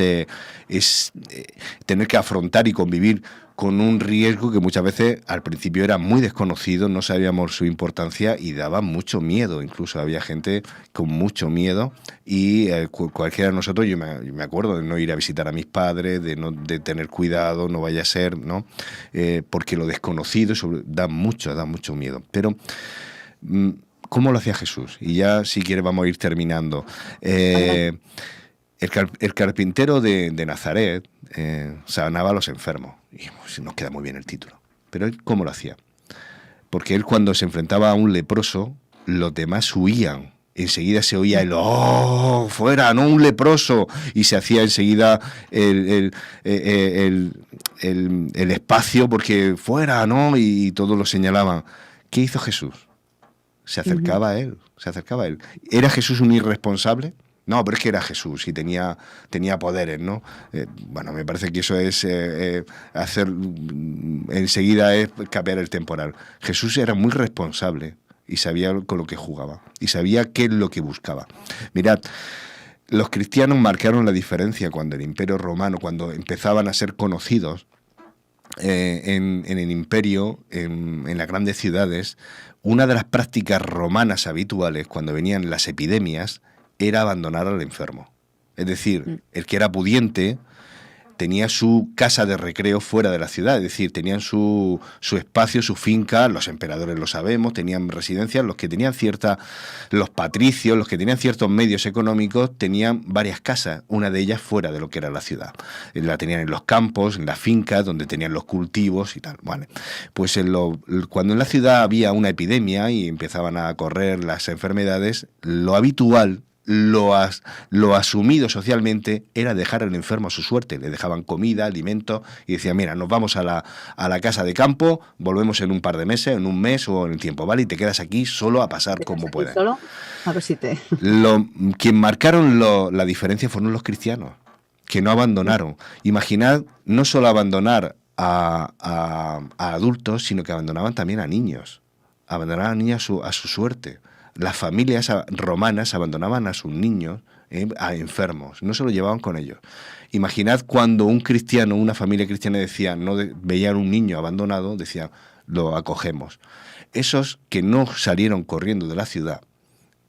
tener que afrontar y convivir con un riesgo que muchas veces al principio era muy desconocido, no sabíamos su importancia y daba mucho miedo. Incluso había gente con mucho miedo y cualquiera de nosotros, yo me acuerdo de no ir a visitar a mis padres, de tener cuidado, no vaya a ser, ¿no? Porque lo desconocido da mucho miedo. Pero ¿cómo lo hacía Jesús? Y ya, si quieres, vamos a ir terminando. El carpintero de Nazaret sanaba a los enfermos. Y pues, nos queda muy bien el título. Pero él, ¿cómo lo hacía? Porque él, cuando se enfrentaba a un leproso, los demás huían. Enseguida se oía el ¡oh! ¡Fuera! ¡No, un leproso! Y se hacía enseguida el espacio porque ¡fuera! ¿No? Y todos lo señalaban. ¿Qué hizo Jesús? Se acercaba a él. ¿Era Jesús un irresponsable? No, pero es que era Jesús y tenía poderes, ¿no? Bueno, me parece que eso es enseguida es cambiar el temporal. Jesús era muy responsable y sabía con lo que jugaba y sabía qué es lo que buscaba. Mirad, los cristianos marcaron la diferencia cuando el Imperio Romano, cuando empezaban a ser conocidos en el imperio, en las grandes ciudades. Una de las prácticas romanas habituales cuando venían las epidemias era abandonar al enfermo. Es decir, el que era pudiente tenía su casa de recreo fuera de la ciudad, es decir, tenían su espacio, su finca, los emperadores lo sabemos, tenían residencias, los patricios, los que tenían ciertos medios económicos, tenían varias casas, una de ellas fuera de lo que era la ciudad. La tenían en los campos, en las fincas, donde tenían los cultivos y tal. Vale. Pues cuando en la ciudad había una epidemia y empezaban a correr las enfermedades, lo habitual, lo asumido socialmente era dejar al enfermo a su suerte. Le dejaban comida, alimentos y decían, mira, nos vamos a la casa de campo, volvemos en un par de meses, en un mes o en el tiempo, ¿vale? Y te quedas aquí solo a pasar como puedas. Solo a ver si te... Quien marcaron la diferencia fueron los cristianos, que no abandonaron. Imaginad, no solo abandonar a adultos, sino que abandonaban también a niños. Abandonaban a niños a su suerte. Las familias romanas abandonaban a sus niños a enfermos, no se lo llevaban con ellos. Imaginad cuando un cristiano, una familia cristiana decía, veían un niño abandonado, decían, lo acogemos. Esos que no salieron corriendo de la ciudad,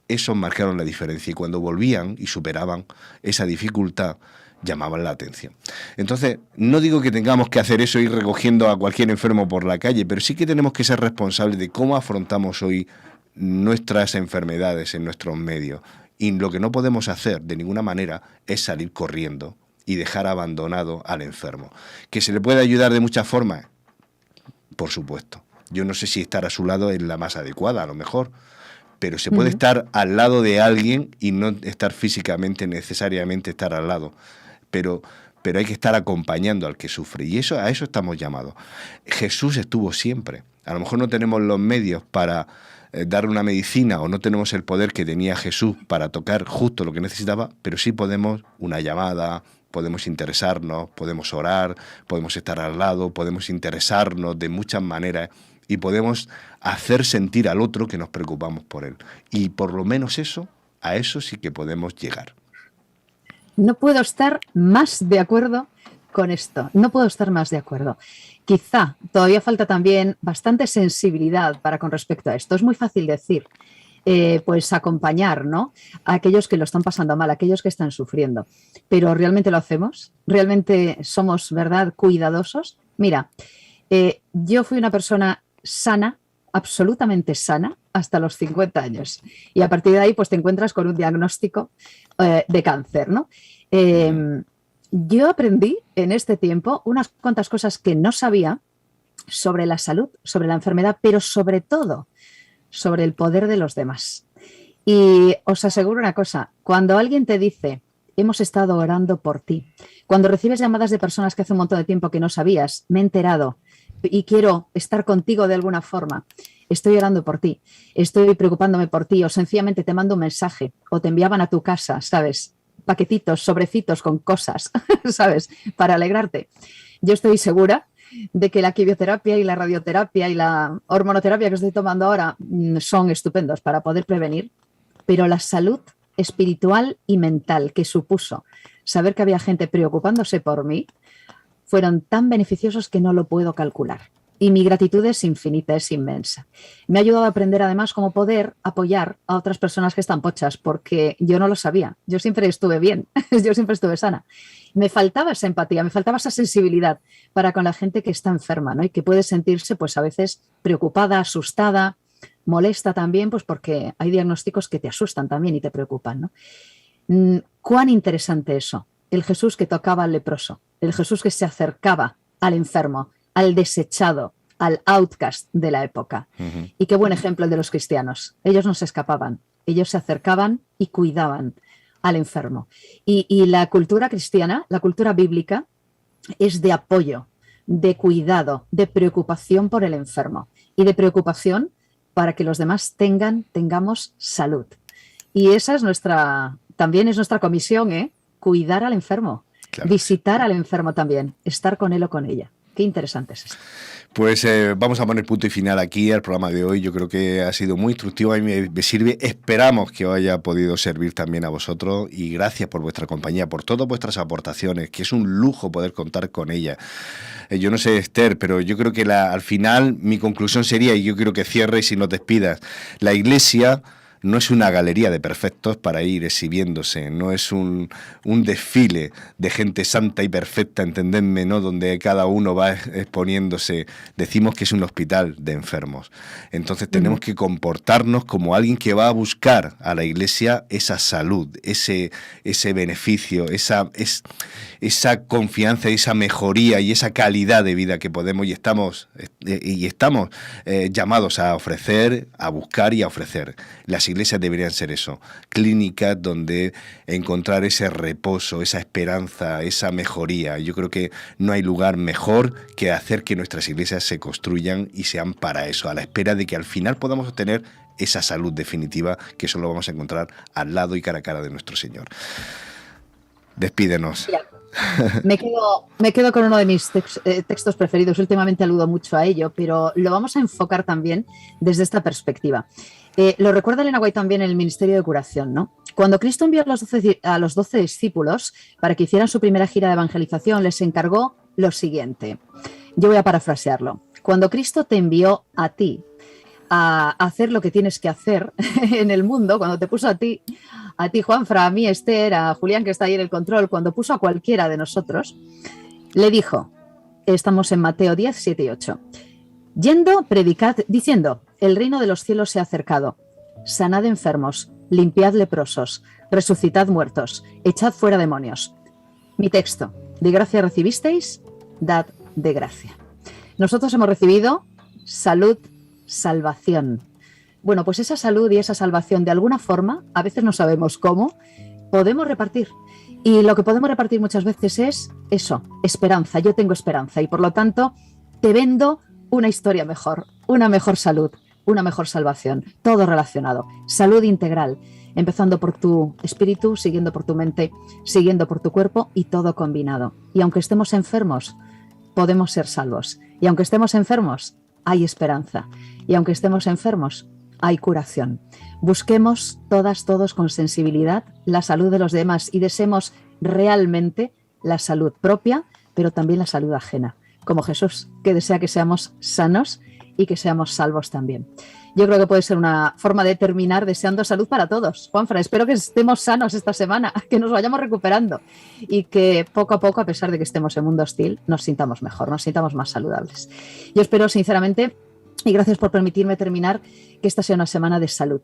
esos marcaron la diferencia y cuando volvían y superaban esa dificultad, llamaban la atención. Entonces, no digo que tengamos que hacer eso, ir recogiendo a cualquier enfermo por la calle, pero sí que tenemos que ser responsables de cómo afrontamos hoy nuestras enfermedades en nuestros medios. Y lo que no podemos hacer de ninguna manera es salir corriendo y dejar abandonado al enfermo. ¿Que se le puede ayudar de muchas formas? Por supuesto. Yo no sé si estar a su lado es la más adecuada, a lo mejor, pero se puede estar al lado de alguien y no estar físicamente necesariamente estar al lado. Pero hay que estar acompañando al que sufre. Y a eso estamos llamados. Jesús estuvo siempre. A lo mejor no tenemos los medios para dar una medicina o no tenemos el poder que tenía Jesús para tocar justo lo que necesitaba, pero sí podemos una llamada, podemos interesarnos, podemos orar, podemos estar al lado, podemos interesarnos de muchas maneras y podemos hacer sentir al otro que nos preocupamos por él. Y por lo menos a eso sí que podemos llegar. No puedo estar más de acuerdo con esto, no puedo estar más de acuerdo. Quizá todavía falta también bastante sensibilidad con respecto a esto. Es muy fácil decir, pues acompañar, ¿no?, a aquellos que lo están pasando mal, a aquellos que están sufriendo. Pero ¿realmente lo hacemos? ¿Realmente somos, verdad, cuidadosos? Mira, yo fui una persona sana, absolutamente sana, hasta los 50 años. Y a partir de ahí, pues te encuentras con un diagnóstico de cáncer, ¿no? Yo aprendí en este tiempo unas cuantas cosas que no sabía sobre la salud, sobre la enfermedad, pero sobre todo sobre el poder de los demás. Y os aseguro una cosa, cuando alguien te dice, hemos estado orando por ti, cuando recibes llamadas de personas que hace un montón de tiempo que no sabías, me he enterado y quiero estar contigo de alguna forma, estoy orando por ti, estoy preocupándome por ti, o sencillamente te mando un mensaje o te enviaban a tu casa, ¿sabes?, paquetitos, sobrecitos con cosas, ¿sabes?, para alegrarte. Yo estoy segura de que la quimioterapia y la radioterapia y la hormonoterapia que estoy tomando ahora son estupendos para poder prevenir, pero la salud espiritual y mental que supuso saber que había gente preocupándose por mí fueron tan beneficiosos que no lo puedo calcular. Y mi gratitud es infinita, es inmensa. Me ha ayudado a aprender además cómo poder apoyar a otras personas que están pochas, porque yo no lo sabía. Yo siempre estuve bien, yo siempre estuve sana. Me faltaba esa empatía, me faltaba esa sensibilidad para con la gente que está enferma, ¿no?, y que puede sentirse pues a veces preocupada, asustada, molesta también, pues porque hay diagnósticos que te asustan también y te preocupan, ¿no? Cuán interesante eso. El Jesús que tocaba al leproso, el Jesús que se acercaba al enfermo, al desechado, al outcast de la época. Y qué buen ejemplo el de los cristianos. Ellos no se escapaban, ellos se acercaban y cuidaban al enfermo. Y la cultura cristiana, la cultura bíblica, es de apoyo, de cuidado, de preocupación por el enfermo y de preocupación para que los demás tengamos salud. Y esa es también es nuestra comisión, cuidar al enfermo, claro, visitar al enfermo también, estar con él o con ella. Qué interesante es esto. Pues vamos a poner punto y final aquí al programa de hoy. Yo creo que ha sido muy instructivo, a mí me sirve. Esperamos que os haya podido servir también a vosotros y gracias por vuestra compañía, por todas vuestras aportaciones, que es un lujo poder contar con ellas. Yo no sé, Esther, pero yo creo que al final mi conclusión sería, y yo quiero que cierres y nos despidas, la Iglesia no es una galería de perfectos para ir exhibiéndose, no es un desfile de gente santa y perfecta, entendedme, ¿no? Donde cada uno va exponiéndose. Decimos que es un hospital de enfermos. Entonces tenemos que comportarnos como alguien que va a buscar a la iglesia esa salud, ese beneficio, esa confianza, esa mejoría y esa calidad de vida que podemos y estamos llamados a ofrecer, a buscar y a ofrecer. Las iglesias deberían ser eso, clínicas donde encontrar ese reposo, esa esperanza, esa mejoría. Yo creo que no hay lugar mejor que hacer que nuestras iglesias se construyan y sean para eso, a la espera de que al final podamos obtener esa salud definitiva que solo vamos a encontrar al lado y cara a cara de nuestro Señor. Despídenos. Mira, me quedo con uno de mis textos preferidos. Últimamente aludo mucho a ello, pero lo vamos a enfocar también desde esta perspectiva. Lo recuerda Elena White también en el Ministerio de Curación, ¿no? Cuando Cristo envió a los 12 discípulos para que hicieran su primera gira de evangelización, les encargó lo siguiente. Yo voy a parafrasearlo. Cuando Cristo te envió a ti a hacer lo que tienes que hacer en el mundo, cuando te puso a ti Juanfra, a mí Esther, a Julián que está ahí en el control, cuando puso a cualquiera de nosotros, le dijo, estamos en Mateo 10, 7 y 8, yendo, predicad, diciendo, el reino de los cielos se ha acercado, sanad enfermos, limpiad leprosos, resucitad muertos, echad fuera demonios. Mi texto, de gracia recibisteis, dad de gracia. Nosotros hemos recibido salud, salvación. Bueno, pues esa salud y esa salvación, de alguna forma, a veces no sabemos cómo, podemos repartir. Y lo que podemos repartir muchas veces es eso, esperanza. Yo tengo esperanza y por lo tanto te vendo una historia mejor, una mejor salud, una mejor salvación, todo relacionado. Salud integral, empezando por tu espíritu, siguiendo por tu mente, siguiendo por tu cuerpo y todo combinado. Y aunque estemos enfermos, podemos ser salvos. Y aunque estemos enfermos, hay esperanza. Y aunque estemos enfermos, hay curación. Busquemos todos con sensibilidad la salud de los demás y deseemos realmente la salud propia, pero también la salud ajena, como Jesús, que desea que seamos sanos y que seamos salvos también. Yo creo que puede ser una forma de terminar deseando salud para todos. Juanfra, espero que estemos sanos esta semana, que nos vayamos recuperando y que poco a poco, a pesar de que estemos en mundo hostil, nos sintamos mejor, nos sintamos más saludables. Yo espero sinceramente, y gracias por permitirme terminar, que esta sea una semana de salud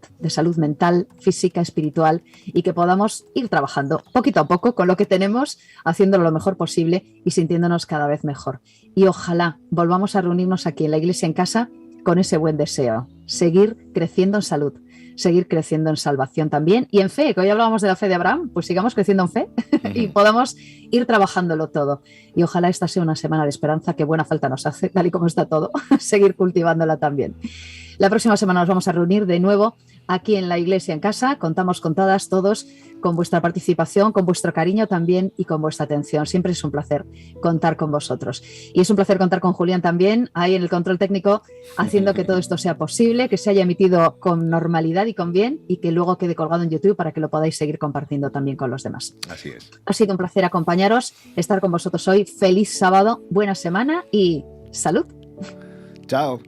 mental, física, espiritual y que podamos ir trabajando poquito a poco con lo que tenemos, haciéndolo lo mejor posible y sintiéndonos cada vez mejor. Y ojalá volvamos a reunirnos aquí en la Iglesia en Casa con ese buen deseo, seguir creciendo en salud, seguir creciendo en salvación también y en fe, que hoy hablábamos de la fe de Abraham, pues sigamos creciendo en fe y podamos ir trabajándolo todo. Y ojalá esta sea una semana de esperanza, que buena falta nos hace, tal y como está todo, seguir cultivándola también. La próxima semana nos vamos a reunir de nuevo aquí en la Iglesia en Casa. Contamos con todos, con vuestra participación, con vuestro cariño también y con vuestra atención. Siempre es un placer contar con vosotros. Y es un placer contar con Julián también, ahí en el control técnico, haciendo que todo esto sea posible, que se haya emitido con normalidad y con bien y que luego quede colgado en YouTube para que lo podáis seguir compartiendo también con los demás. Así es. Ha sido un placer acompañaros, estar con vosotros hoy. Feliz sábado, buena semana y salud. Chao.